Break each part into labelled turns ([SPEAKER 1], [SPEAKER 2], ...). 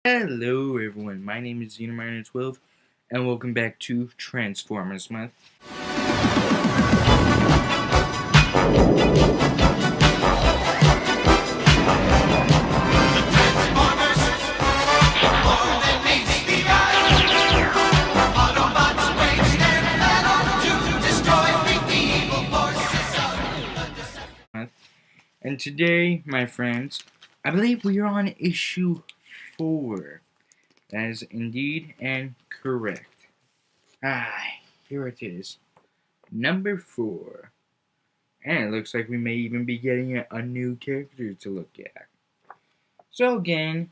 [SPEAKER 1] Hello everyone, my name is Xenominer12 and welcome back to Transformers Month. And today, my friends, I believe we are on issue 4. That is indeed and correct. Here it is. Number 4. And it looks like we may even be getting a new character to look at. So again,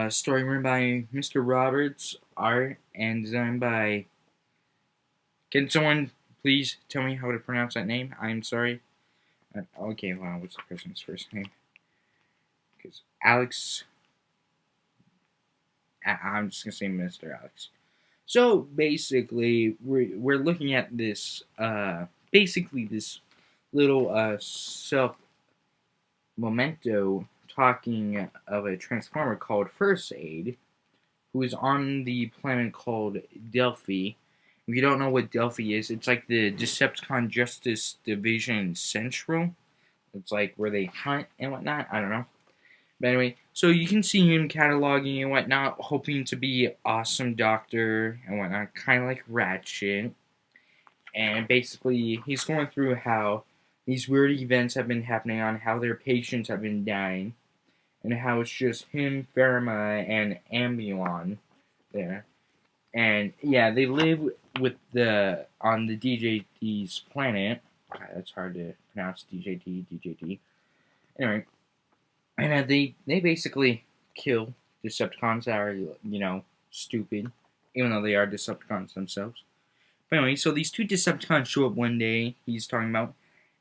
[SPEAKER 1] story written by Mr. Roberts, art and design by... Can someone please tell me how to pronounce that name? I'm sorry. Okay, wow, what's the person's first name? Because Alex... I'm just going to say Mr. Alex. So, basically, we're looking at this, basically this little, self-memento talking of a Transformer called First Aid, who is on the planet called Delphi. If you don't know what Delphi is, it's like the Decepticon Justice Division Central. It's like where they hunt and whatnot. I don't know. But anyway, so you can see him cataloging and whatnot, hoping to be awesome doctor and whatnot, kind of like Ratchet. And basically, he's going through how these weird events have been happening on how their patients have been dying. And how it's just him, Pharma, and Ambulon there. And yeah, they live with on the DJD's planet. That's hard to pronounce, DJD. Anyway, and they basically kill Decepticons that are, stupid, even though they are Decepticons themselves. But anyway, so these two Decepticons show up one day, he's talking about,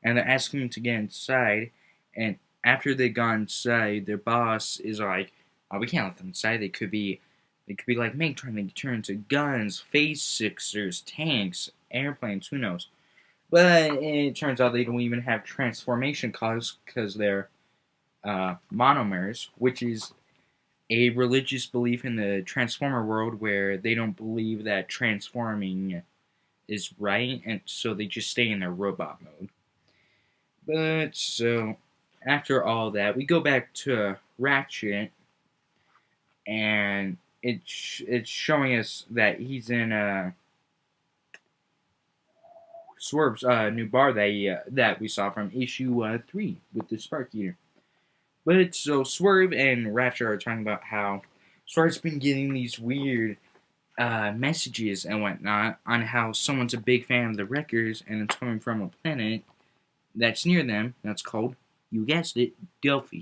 [SPEAKER 1] and they're asking him to get inside, and after they got inside, their boss is like, oh, we can't let them inside, they could be like Megatron, they could turn into guns, phase sixers, tanks, airplanes, who knows. But it turns out they don't even have transformation cause, because they're monomers, which is a religious belief in the Transformer world where they don't believe that transforming is right, and so they just stay in their robot mode. But so after all that, we go back to Ratchet, and it's showing us that he's in Swerve's new bar that we saw from issue 3 with the Spark Eater. But so Swerve and Ratchet are talking about how Swerve's been getting these weird messages and whatnot on how someone's a big fan of the Wreckers and it's coming from a planet that's near them. That's called, you guessed it, Delphi.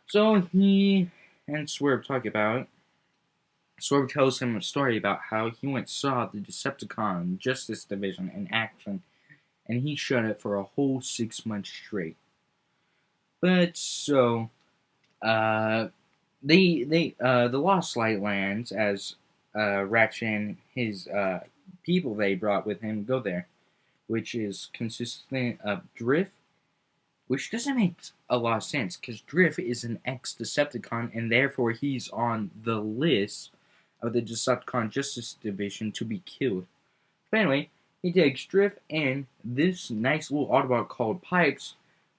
[SPEAKER 1] So he and Swerve talk about it. Swerve tells him a story about how he once saw the Decepticon Justice Division in action and he shut it for a whole 6 months straight. But so, the Lost Light lands as Ratchet and his people they brought with him go there, which is consistent of Drift, which doesn't make a lot of sense because Drift is an ex-Decepticon and therefore he's on the list of the Decepticon Justice Division to be killed. But anyway, he takes Drift and this nice little Autobot called Pipes,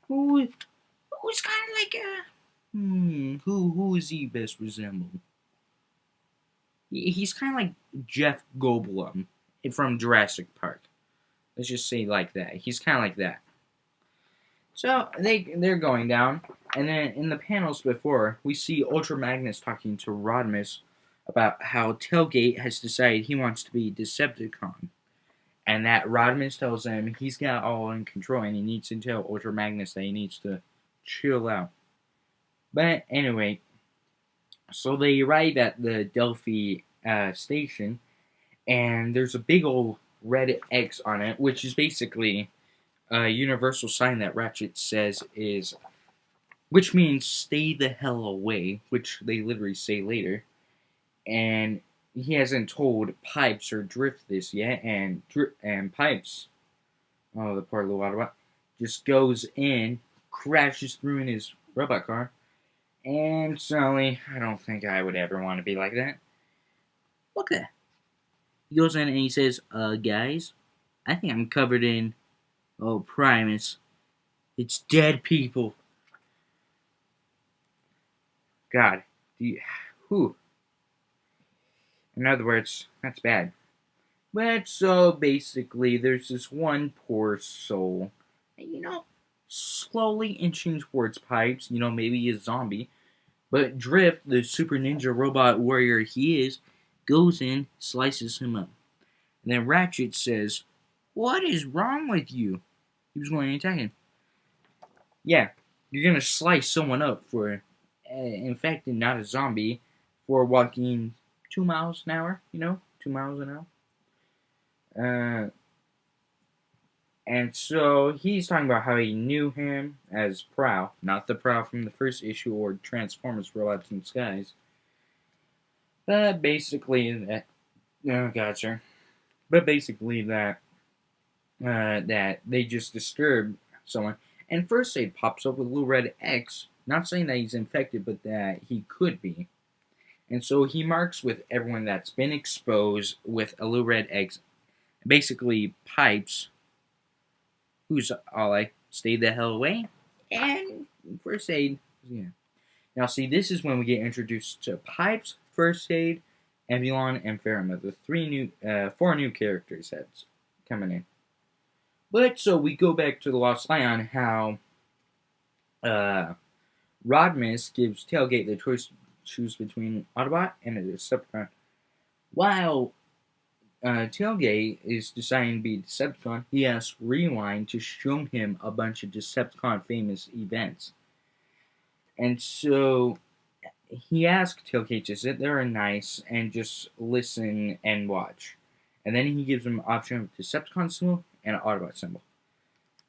[SPEAKER 1] who's kind of like who is he best resemble? He's kind of like Jeff Goldblum from Jurassic Park. Let's just say like that. He's kind of like that. So they're going down, and then in the panels before, we see Ultra Magnus talking to Rodimus about how Tailgate has decided he wants to be Decepticon, and that Rodimus tells him he's got all in control, and he needs to tell Ultra Magnus that he needs to chill out. But anyway, so they arrive at the Delphi station, and there's a big old red X on it, which is basically a universal sign that Ratchet says is, which means stay the hell away, which they literally say later. And he hasn't told Pipes or Drift this yet, and Pipes, oh, the poor little Autobot, just goes in, crashes through in his robot car, And Sully, I don't think I would ever want to be like that. Look at that. He goes in and he says, guys, I think I'm covered in, Primus. It's dead people. God. Whew. In other words, that's bad. But so basically, there's this one poor soul, slowly inching towards Pipes, maybe a zombie. But Drift, the super ninja robot warrior he is, goes in, slices him up. And then Ratchet says, "What is wrong with you?" He was going to attack him. Yeah, you're going to slice someone up for infected, not a zombie, for walking 2 miles an hour, 2 miles an hour. And so he's talking about how he knew him as Prowl, not the Prowl from the first issue or Transformers Robots in Skies. But basically that, oh God, sir. But basically that they just disturb someone. And First Aid pops up with a little red X, not saying that he's infected, but that he could be. And so he marks with everyone that's been exposed with a little red X. Basically, Pipes, who's all like, stay the hell away. And First Aid, yeah. Now, see, this is when we get introduced to Pipes, First Aid, Ambulon, and Pheroma, the four new character sets coming in. But so we go back to the Lost Lion, how Rodimus gives Tailgate the choice to choose between Autobot and a Decepticon, while Tailgate is deciding to be Decepticon. He asks Rewind to show him a bunch of Decepticon famous events. And so he asked Tailgate to sit there and nice and just listen and watch. And then he gives him an option of Decepticon symbol and an Autobot symbol.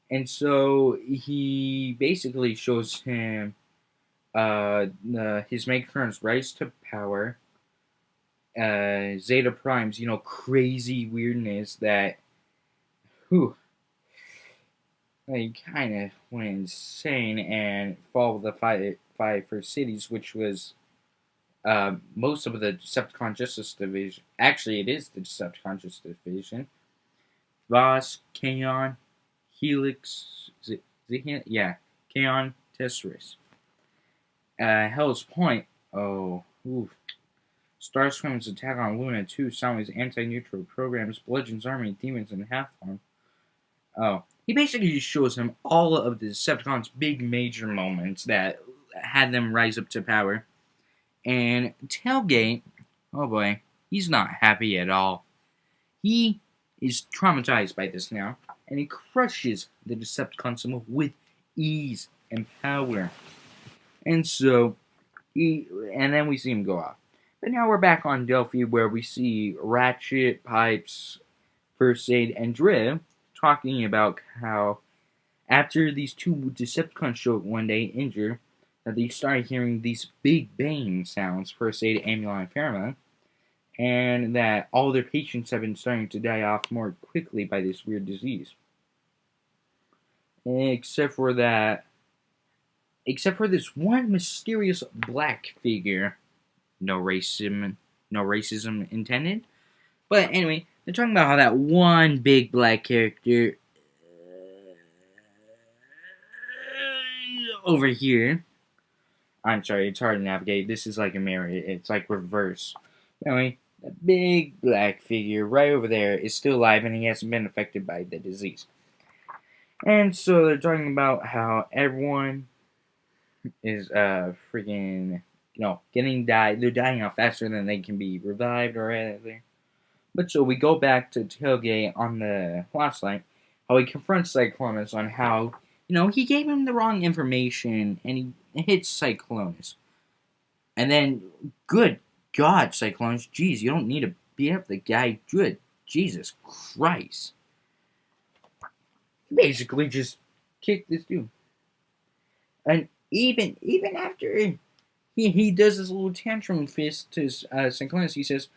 [SPEAKER 1] And so he basically shows him his Megacorn's rise to power, Zeta Prime's, crazy weirdness that, whew, he kind of went insane and fall of the five first cities, which was most of the Decepticon Justice Division. Actually, it is the Decepticon Justice Division. Voss, Kaon, Helix, yeah, Kaon, Tesserus. Hell's Point. Oh, oof. Starscream's attack on Luna 2, Soundwave's anti-neutral programs, Bludgeon's army, demons, and Half-Form. Oh, he basically just shows him all of the Decepticons' big major moments that had them rise up to power. And Tailgate, oh boy, he's not happy at all. He is traumatized by this now, and he crushes the Decepticon symbol with ease and power. And so, and then we see him go off. But now we're back on Delphi, where we see Ratchet, Pipes, First Aid, and Drift talking about how after these two Decepticons show up one day injured, that they started hearing these big bang sounds, First Aid, Ambulon, and Pheroma, and that all their patients have been starting to die off more quickly by this weird disease. Except for this one mysterious black figure. No racism intended. But anyway, they're talking about how that one big black character over here. I'm sorry, it's hard to navigate. This is like a mirror. It's like reverse. Anyway, that big black figure right over there is still alive and he hasn't been affected by the disease. And so they're talking about how everyone is freaking getting died. They're dying out faster than they can be revived or anything. But so we go back to Tailgate on the last line, how he confronts Cyclonus on how, he gave him the wrong information and he hits Cyclonus. And then, good God, Cyclonus, geez, you don't need to beat up the guy. Good Jesus Christ. He basically just kicked this dude. And even after he does his little tantrum fist to Cyclonus, he says,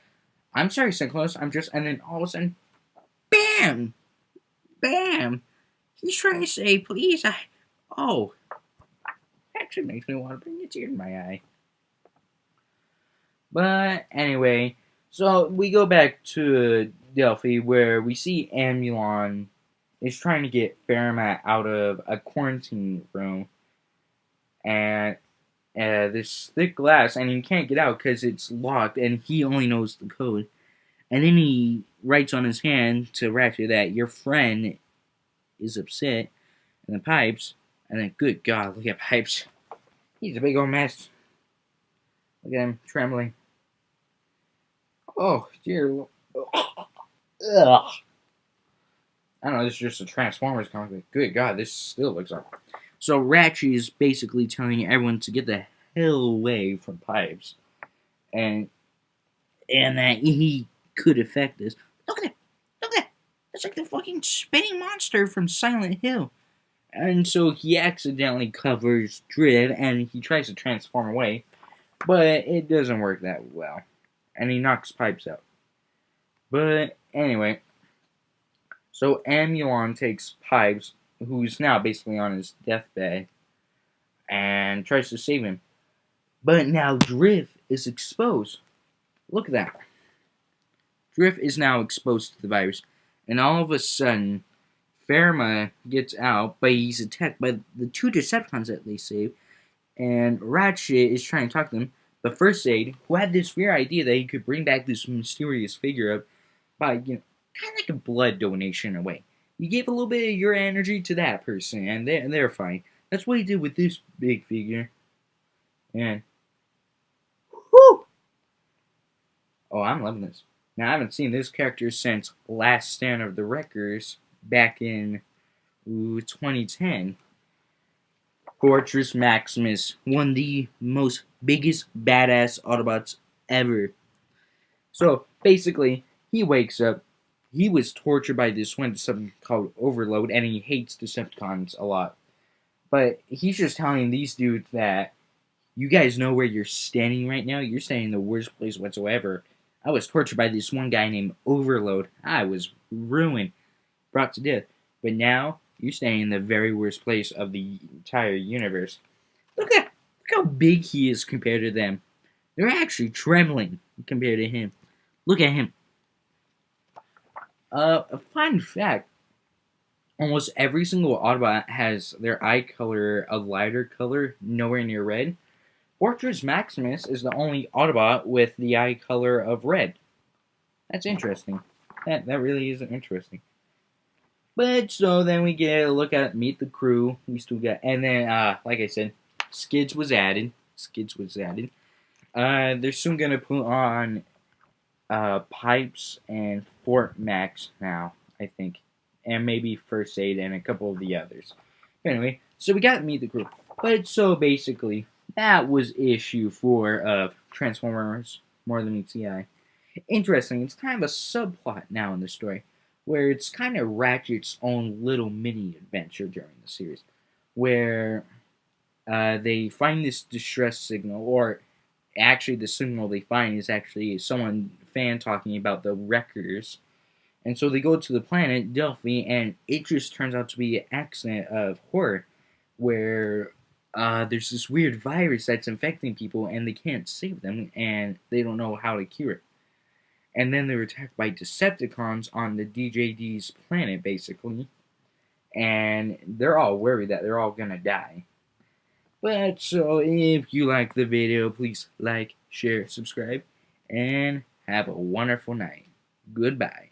[SPEAKER 1] "I'm sorry, Cyclonus, I'm just..." And then all of a sudden, BAM! BAM! He's trying to say, please, actually makes me want to bring a tear in my eye. But anyway, so we go back to Delphi where we see Amulon is trying to get Fairma out of a quarantine room, and this thick glass, and he can't get out because it's locked, and he only knows the code. And then he writes on his hand to Ratchet that your friend is upset, and the Pipes, and then good God, look at Pipes. He's a big old mess. Look at him trembling. Oh dear. Ugh. I don't know, this is just a Transformers comic, but good God, this still looks awful. So Ratchet is basically telling everyone to get the hell away from Pipes, and that he could affect this. Look at it! Look at that! It's like the fucking spinning monster from Silent Hill. And so he accidentally covers Driv, and he tries to transform away, but it doesn't work that well, and he knocks Pipes out. But anyway, so Amulon takes Pipes, who's now basically on his deathbed, and tries to save him. But now Driv is exposed. Look at that. Driv is now exposed to the virus, and all of a sudden, Fairma gets out, but he's attacked by the two Decepticons that they saved, and Ratchet is trying to talk to them. But First Aid, who had this weird idea that he could bring back this mysterious figure up by, kind of like a blood donation away. You gave a little bit of your energy to that person, and they're fine. That's what he did with this big figure. And, whew! Oh, I'm loving this. Now, I haven't seen this character since Last Stand of the Wreckers back in 2010. Fortress Maximus, one of the most biggest badass Autobots ever. So, basically, he wakes up. He was tortured by this one Decepticon called Overload, and he hates Decepticons a lot. But he's just telling these dudes that you guys know where you're standing right now. You're standing in the worst place whatsoever. I was tortured by this one guy named Overload. I was ruined, brought to death. But now, you're standing in the very worst place of the entire universe. Look how big he is compared to them. They're actually trembling compared to him. Look at him. A fun fact. Almost every single Autobot has their eye color a lighter color, nowhere near red. Fortress Maximus is the only Autobot with the eye color of red. That's interesting. That really is interesting. But so then we get a look at Meet the Crew. We still got, and then like I said, Skids was added. They're soon gonna put on Pipes and Fort Max now, I think, and maybe First Aid and a couple of the others. Anyway, so we got Meet the Crew. But so basically, that was issue 4 of Transformers More Than Meets the Eye. Interesting, it's kind of a subplot now in the story, where it's kind of Ratchet's own little mini adventure during the series, where they find this distress signal, or actually the signal they find is actually fan talking about the Wreckers, and so they go to the planet Delphi, and it just turns out to be an accident of horror, where there's this weird virus that's infecting people, and they can't save them, and they don't know how to cure it. And then they're attacked by Decepticons on the DJD's planet, basically. And they're all worried that they're all gonna die. But so, if you like the video, please like, share, subscribe, and have a wonderful night. Goodbye.